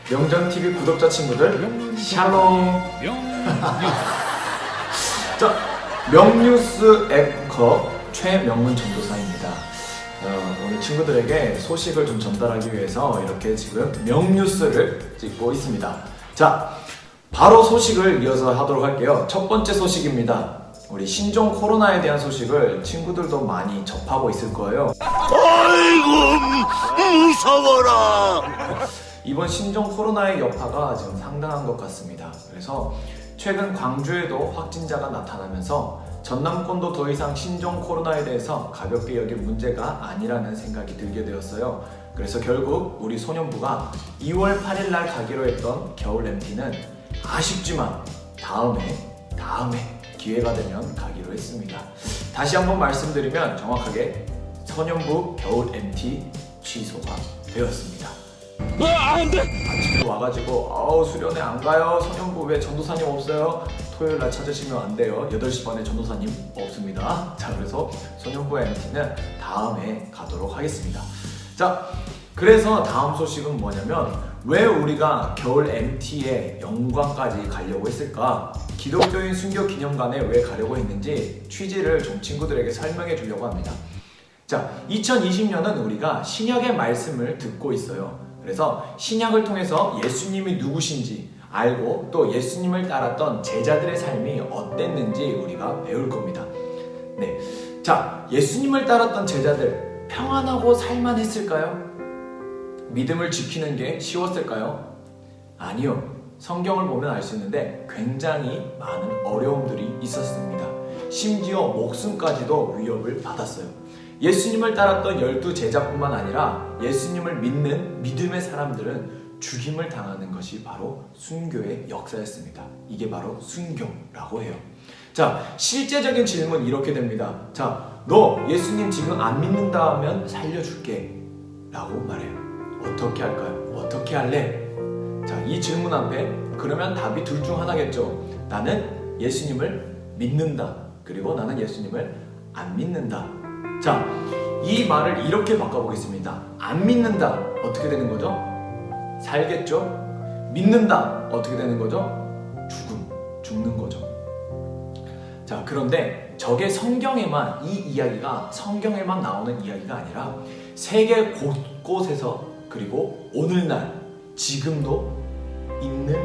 명전TV 구독자 친구들 샬롬. 자, 명뉴스 앵커 최명문 전도사입니다. 오늘 친구들에게 소식을 좀 전달하기 위해서 이렇게 지금 명뉴스를 찍고 있습니다. 자, 바로 소식을 이어서 하도록 할게요. 첫 번째 소식입니다. 우리 신종 코로나에 대한 소식을 친구들도 많이 접하고 있을 거예요. 아이고 무서워라. 이번 신종 코로나의 여파가 지금 상당한 것 같습니다. 그래서 최근 광주에도 확진자가 나타나면서 전남권도 더 이상 신종 코로나에 대해서 가볍게 여길 문제가 아니라는 생각이 들게 되었어요. 그래서 결국 우리 소년부가 2월 8일 날 가기로 했던 겨울 MT는 아쉽지만 다음에 기회가 되면 가기로 했습니다. 다시 한번 말씀드리면 정확하게 소년부 겨울 MT 취소가 되었습니다. 안돼. 아침에 와가지고 수련회 안 가요? 소년부 왜 전도사님 없어요? 토요일날 찾으시면 안 돼요. 8시 반에 전도사님 없습니다. 자, 그래서 소년부 MT는 다음에 가도록 하겠습니다. 자, 그래서 다음 소식은 뭐냐면 왜 우리가 겨울 MT의 영광까지 가려고 했을까? 기독교인 순교 기념관에 왜 가려고 했는지 취지를 좀 친구들에게 설명해 주려고 합니다. 자, 2020년은 우리가 신약의 말씀을 듣고 있어요. 그래서 신약을 통해서 예수님이 누구신지 알고 또 예수님을 따랐던 제자들의 삶이 어땠는지 우리가 배울 겁니다. 네, 자, 예수님을 따랐던 제자들 평안하고 살만했을까요? 믿음을 지키는 게 쉬웠을까요? 아니요. 성경을 보면 알 수 있는데 굉장히 많은 어려움들이 있었습니다. 심지어 목숨까지도 위협을 받았어요. 예수님을 따랐던 12제자뿐만 아니라 예수님을 믿는 믿음의 사람들은 죽임을 당하는 것이 바로 순교의 역사였습니다. 이게 바로 순교라고 해요. 자, 실제적인 질문 이렇게 됩니다. 자, 너 예수님 지금 안 믿는다 면 살려줄게 라고 말해요. 어떻게 할까요? 어떻게 할래? 자, 이 질문 앞에 그러면 답이 둘 중 하나겠죠. 나는 예수님을 믿는다. 그리고 나는 예수님을 안 믿는다. 자, 이 말을 이렇게 바꿔보겠습니다. 안 믿는다. 어떻게 되는 거죠? 살겠죠? 믿는다. 어떻게 되는 거죠? 죽는 거죠. 자, 그런데 저게 성경에만, 이 이야기가 성경에만 나오는 이야기가 아니라 세계 곳곳에서 그리고 오늘날 지금도 있는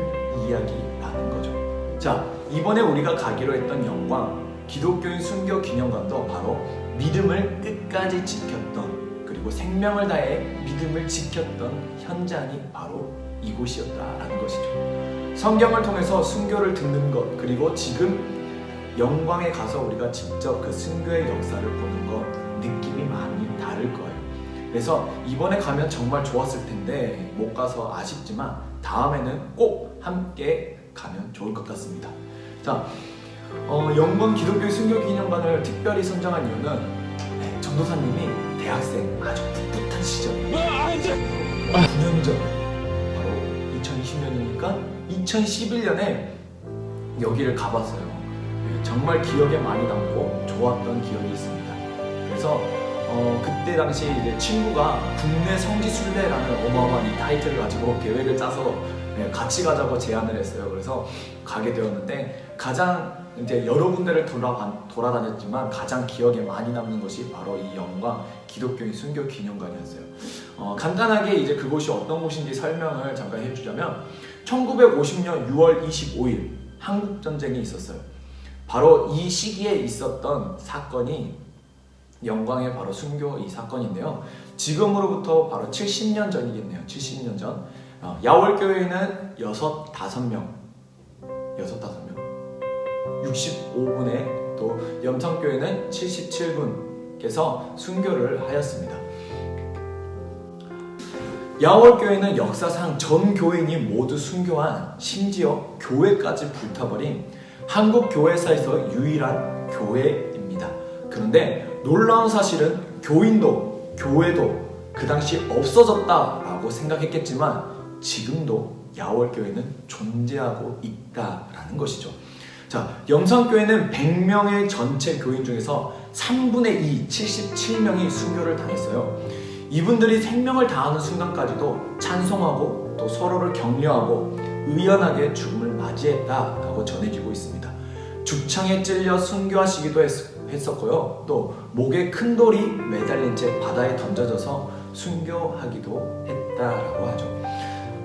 이야기라는 거죠. 자, 이번에 우리가 가기로 했던 영광, 기독교인 순교 기념관도 바로 믿음을 끝까지 지켰던, 그리고 생명을 다해 믿음을 지켰던 현장이 바로 이곳이었다라는 것이죠. 성경을 통해서 순교를 듣는 것, 그리고 지금 영광에 가서 우리가 직접 그 순교의 역사를 보는 것, 느낌이 많이 다를 거예요. 그래서 이번에 가면 정말 좋았을 텐데 못 가서 아쉽지만 다음에는 꼭 함께 가면 좋을 것 같습니다. 자, 영광 기독교 순교 기념관을 특별히 선정한 이유는 전도사님이 대학생 아주 풋풋한 시절 9년 전 바로 2020년이니까 2011년에 여기를 가봤어요. 정말 기억에 많이 남고 좋았던 기억이 있습니다. 그래서 그때 당시 이제 친구가 국내 성지순례라는 어마어마한 이 타이틀을 가지고 계획을 짜서 같이 가자고 제안을 했어요. 그래서 가게 되었는데 가장 이제 여러 군데를 돌아다녔지만 가장 기억에 많이 남는 것이 바로 이 영광 기독교인 순교 기념관이었어요. 간단하게 이제 그곳이 어떤 곳인지 설명을 잠깐 해주자면 1950년 6월 25일 한국 전쟁이 있었어요. 바로 이 시기에 있었던 사건이 영광의 바로 순교 이 사건인데요. 지금으로부터 바로 70년 전이겠네요. 70년 전. 야월교회는 65명 65분에 또 염성교회는 77분께서 순교를 하였습니다. 야월교회는 역사상 전 교인이 모두 순교한, 심지어 교회까지 불타버린 한국 교회사에서 유일한 교회입니다. 그런데 놀라운 사실은 교인도 교회도 그 당시 없어졌다라고 생각했겠지만 지금도 야월교회는 존재하고 있다라는 것이죠. 자, 염성교회는 100명의 전체 교인 중에서 3분의 2, 77명이 순교를 당했어요. 이분들이 생명을 다하는 순간까지도 찬송하고 또 서로를 격려하고 의연하게 죽음을 맞이했다라고 전해지고 있습니다. 죽창에 찔려 순교하시기도 했었고요. 또 목에 큰 돌이 매달린 채 바다에 던져져서 순교하기도 했다라고 하죠.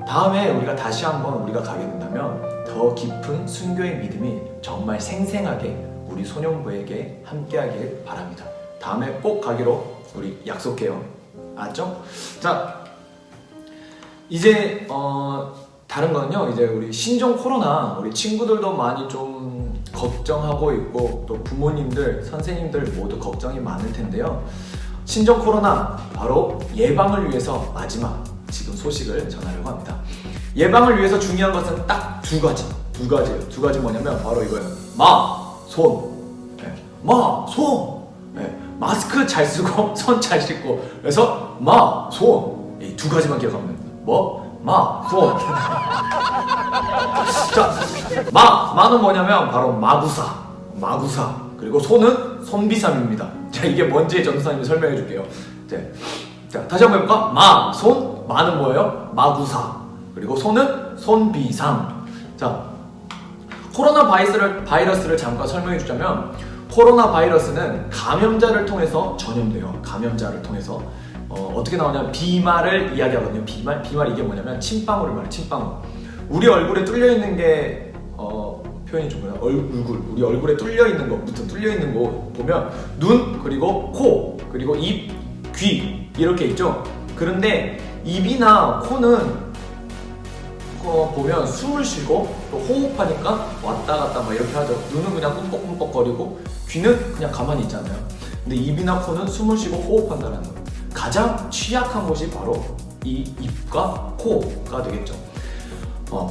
다음에 우리가 다시 한번 우리가 가게 된다면 더 깊은 순교의 믿음이 정말 생생하게 우리 소년부에게 함께하길 바랍니다. 다음에 꼭 가기로 우리 약속해요. 알았죠? 자, 이제 다른 거는요. 이제 우리 신종 코로나 우리 친구들도 많이 좀 걱정하고 있고 또 부모님들, 선생님들 모두 걱정이 많을 텐데요. 신종 코로나 바로 예방을 위해서 마지막 지금 소식을 전하려고 합니다. 예방을 위해서 중요한 것은 딱 두 가지예요. 두 가지 뭐냐면 바로 이거예요. 손. 네. 손. 네. 마스크 잘 쓰고 손 잘 씻고. 그래서 손. 이 두 가지만 기억하면 됩니다. 손. 자, 마는 뭐냐면 바로 마구사. 그리고 손은 손비삼입니다. 자, 이게 뭔지 전도사님이 설명해 줄게요. 자, 다시 한번 해볼까? 마는 뭐예요? 마구사. 그리고 손은 손비삼. 자, 코로나 바이러스를 잠깐 설명해 주자면 코로나 바이러스는 감염자를 통해서 전염돼요. 감염자를 통해서 어떻게 나오냐면 비말을 이야기하거든요. 비말 이게 뭐냐면 침방울을 말해요. 침방울. 우리 얼굴에 뚫려 있는 게 표현이 좀 뭐야? 우리 얼굴에 뚫려 있는 거 보면 눈 그리고 코 그리고 입, 귀 이렇게 있죠. 그런데 입이나 코는 보면 숨을 쉬고 또 호흡하니까 왔다 갔다 막 이렇게 하죠. 눈은 그냥 꿈뻑꿈뻑거리고 귀는 그냥 가만히 있잖아요. 근데 입이나 코는 숨을 쉬고 호흡한다는 거예요. 가장 취약한 곳이 바로 이 입과 코가 되겠죠.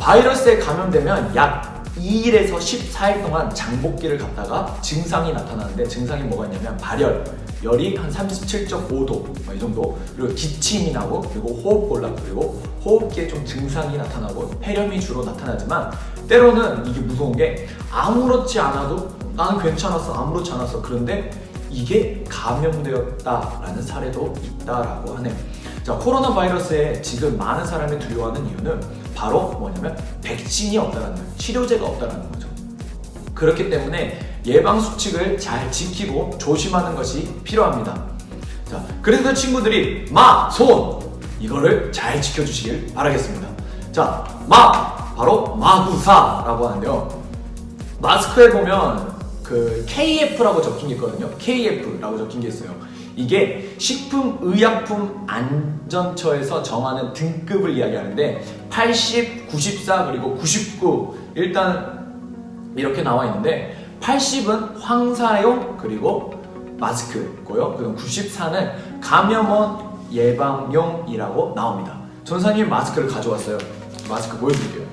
바이러스에 감염되면 약 2일에서 14일 동안 장복기를 갖다가 증상이 나타나는데 증상이 뭐가 있냐면 발열, 열이 한 37.5도 이 정도, 그리고 기침이 나고 그리고 호흡곤란, 그리고 호흡기에 좀 증상이 나타나고 폐렴이 주로 나타나지만 때로는 이게 무서운 게 아무렇지 않아도 나는 괜찮았어, 아무렇지 않았어, 그런데 이게 감염되었다라는 사례도 있다라고 하네요. 자, 코로나 바이러스에 지금 많은 사람이 두려워하는 이유는 바로 뭐냐면 백신이 없다는 거예요. 치료제가 없다는 거죠. 그렇기 때문에 예방 수칙을 잘 지키고 조심하는 것이 필요합니다. 자, 그래서 친구들이 손 이거를 잘 지켜주시길 바라겠습니다. 자, 바로 마구사라고 하는데요. 마스크에 보면 그 KF라고 적힌 게 있거든요. KF라고 적힌 게 있어요. 이게 식품의약품안전처에서 정하는 등급을 이야기하는데 80, 94 그리고 99 일단 이렇게 나와 있는데 80은 황사용 그리고 마스크고요. 그리고 94는 감염원 예방용이라고 나옵니다. 전사님이 마스크를 가져왔어요. 마스크 보여드릴게요.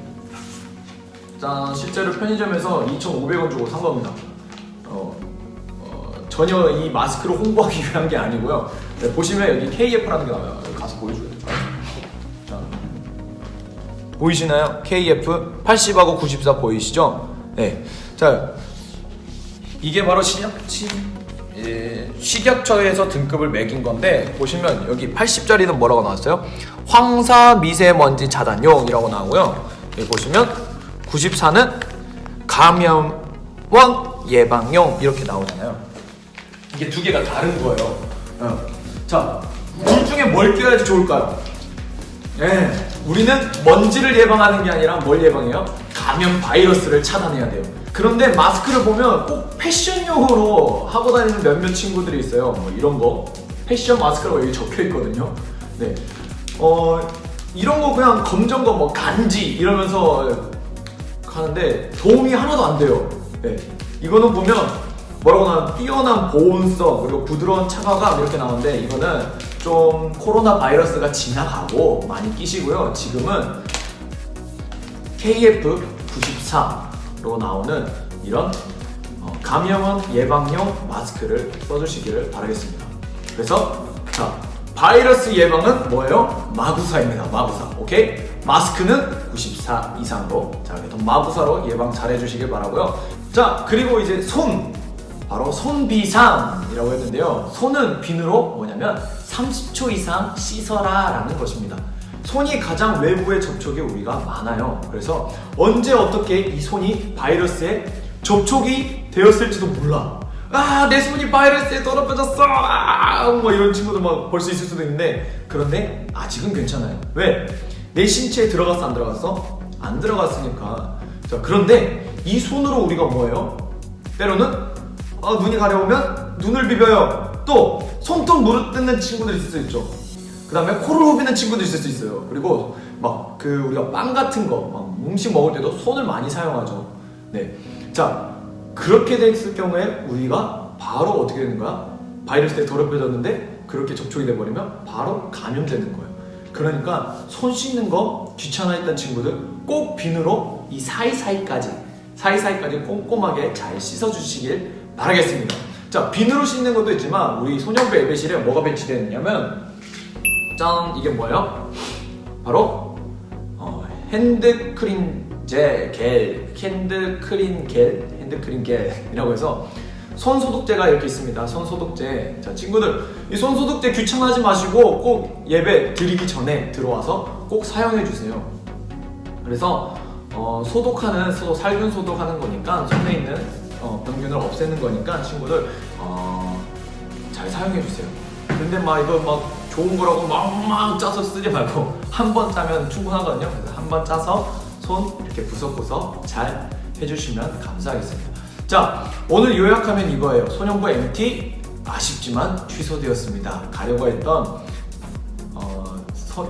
짠, 실제로 편의점에서 2,500원 주고 산 겁니다. 전혀 이 마스크를 홍보하기 위한 게 아니고요. 네, 보시면 여기 KF라는 게 나와요. 여기 가서 보여줘야 돼요. 자, 보이시나요? KF 80하고 94 보이시죠? 네. 자, 이게 바로 식약처에서 등급을 매긴 건데 보시면 여기 80짜리는 뭐라고 나왔어요? 황사 미세먼지 차단용이라고 나오고요. 여기 보시면 94는 감염원 예방용 이렇게 나오잖아요. 이게 두 개가 다른 거예요. 자, 둘 중에 뭘 껴야지 좋을까요? 네, 우리는 먼지를 예방하는 게 아니라 뭘 예방해요? 감염 바이러스를 차단해야 돼요. 그런데 마스크를 보면 꼭 패션용으로 하고 다니는 몇몇 친구들이 있어요. 뭐 이런 거 패션 마스크라고 여기 적혀 있거든요. 네, 이런 거 그냥 검정 거 뭐 간지 이러면서 하는데 도움이 하나도 안 돼요. 네, 이거는 보면 뭐라고 나오면 뛰어난 보온성 그리고 부드러운 차가감 이렇게 나오는데 이거는 좀 코로나 바이러스가 지나가고 많이 끼시고요. 지금은 KF94로 나오는 이런 감염원 예방용 마스크를 써주시기를 바라겠습니다. 그래서 자, 바이러스 예방은 뭐예요? 마구사입니다. 마구사. 오케이? 마스크는 94 이상으로 자, 그래서 마구사로 예방 잘 해주시길 바라고요. 자, 그리고 이제 손 바로 손비상이라고 했는데요. 손은 비누로 뭐냐면 30초 이상 씻어라 라는 것입니다. 손이 가장 외부의 접촉이 우리가 많아요. 그래서 언제 어떻게 이 손이 바이러스에 접촉이 되었을지도 몰라. 아, 내 손이 바이러스에 더럽혀졌어. 뭐 이런 친구도 막 볼 수 있을 수도 있는데, 그런데 아직은 괜찮아요. 왜? 내 신체에 들어갔어, 안 들어갔어? 안 들어갔으니까. 자, 그런데 이 손으로 우리가 뭐예요? 때로는 눈이 가려우면 눈을 비벼요. 또 손톱 물어뜯는 친구들 있을 수 있죠. 그 다음에 코를 후비는 친구도 있을 수 있어요. 그리고 막 우리가 빵 같은 거, 막 음식 먹을 때도 손을 많이 사용하죠. 네. 자, 그렇게 됐을 경우에 우리가 바로 어떻게 되는 거야? 바이러스에 더럽혀졌는데 그렇게 접촉이 돼버리면 바로 감염되는 거예요. 그러니까 손 씻는 거 귀찮아했던 친구들 꼭 비누로 이 사이사이까지 꼼꼼하게 잘 씻어주시길 바라겠습니다. 자, 비누로 씻는 것도 있지만 우리 소년부 예배실에 뭐가 배치되어 있냐면 짠! 이게 뭐예요? 바로 핸드크림 겔이라고 해서 손소독제가 이렇게 있습니다. 손소독제. 자, 친구들, 이 손소독제 귀찮아하지 마시고 꼭 예배 드리기 전에 들어와서 꼭 사용해 주세요. 그래서 살균 소독하는 거니까 손에 있는 병균을 없애는 거니까 친구들 잘 사용해 주세요. 근데 이거 좋은 거라고 막 짜서 쓰지 말고 한 번 짜면 충분하거든요. 그래서 한 번 짜서 손 이렇게 구석구석 잘 해주시면 감사하겠습니다. 자, 오늘 요약하면 이거예요. 소년부 MT 아쉽지만 취소되었습니다. 가려고 했던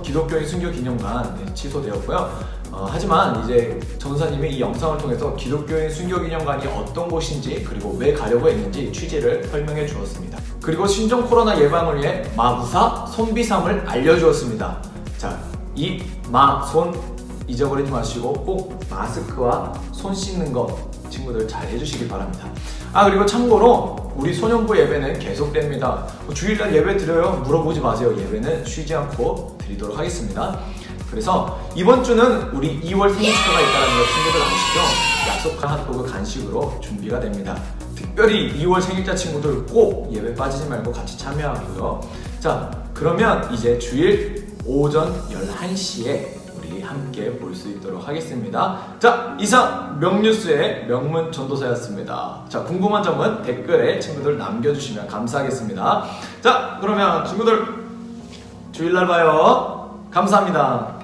기독교인 순교 기념관 취소되었고요. 하지만 이제 전도사님이 이 영상을 통해서 기독교인 순교 기념관이 어떤 곳인지 그리고 왜 가려고 했는지 취지를 설명해 주었습니다. 그리고 신종 코로나 예방을 위해 마구사 손비삼을 알려주었습니다. 자, 이 손 잊어버리지 마시고 꼭 마스크와 손 씻는 거 친구들 잘 해주시길 바랍니다. 그리고 참고로 우리 소년부 예배는 계속됩니다. 주일날 예배 드려요? 물어보지 마세요. 예배는 쉬지 않고 드리도록 하겠습니다. 그래서 이번 주는 우리 2월 생일 축하가 있다는 걸 친구들 아시죠? 약속한 핫도그 간식으로 준비가 됩니다. 특별히 2월 생일자 친구들 꼭 예배 빠지지 말고 같이 참여하고요. 자, 그러면 이제 주일 오전 11시에 우리 함께 볼 수 있도록 하겠습니다. 자, 이상 명뉴스의 명문 전도사였습니다. 자, 궁금한 점은 댓글에 친구들 남겨주시면 감사하겠습니다. 자, 그러면 친구들 주일날 봐요. 감사합니다.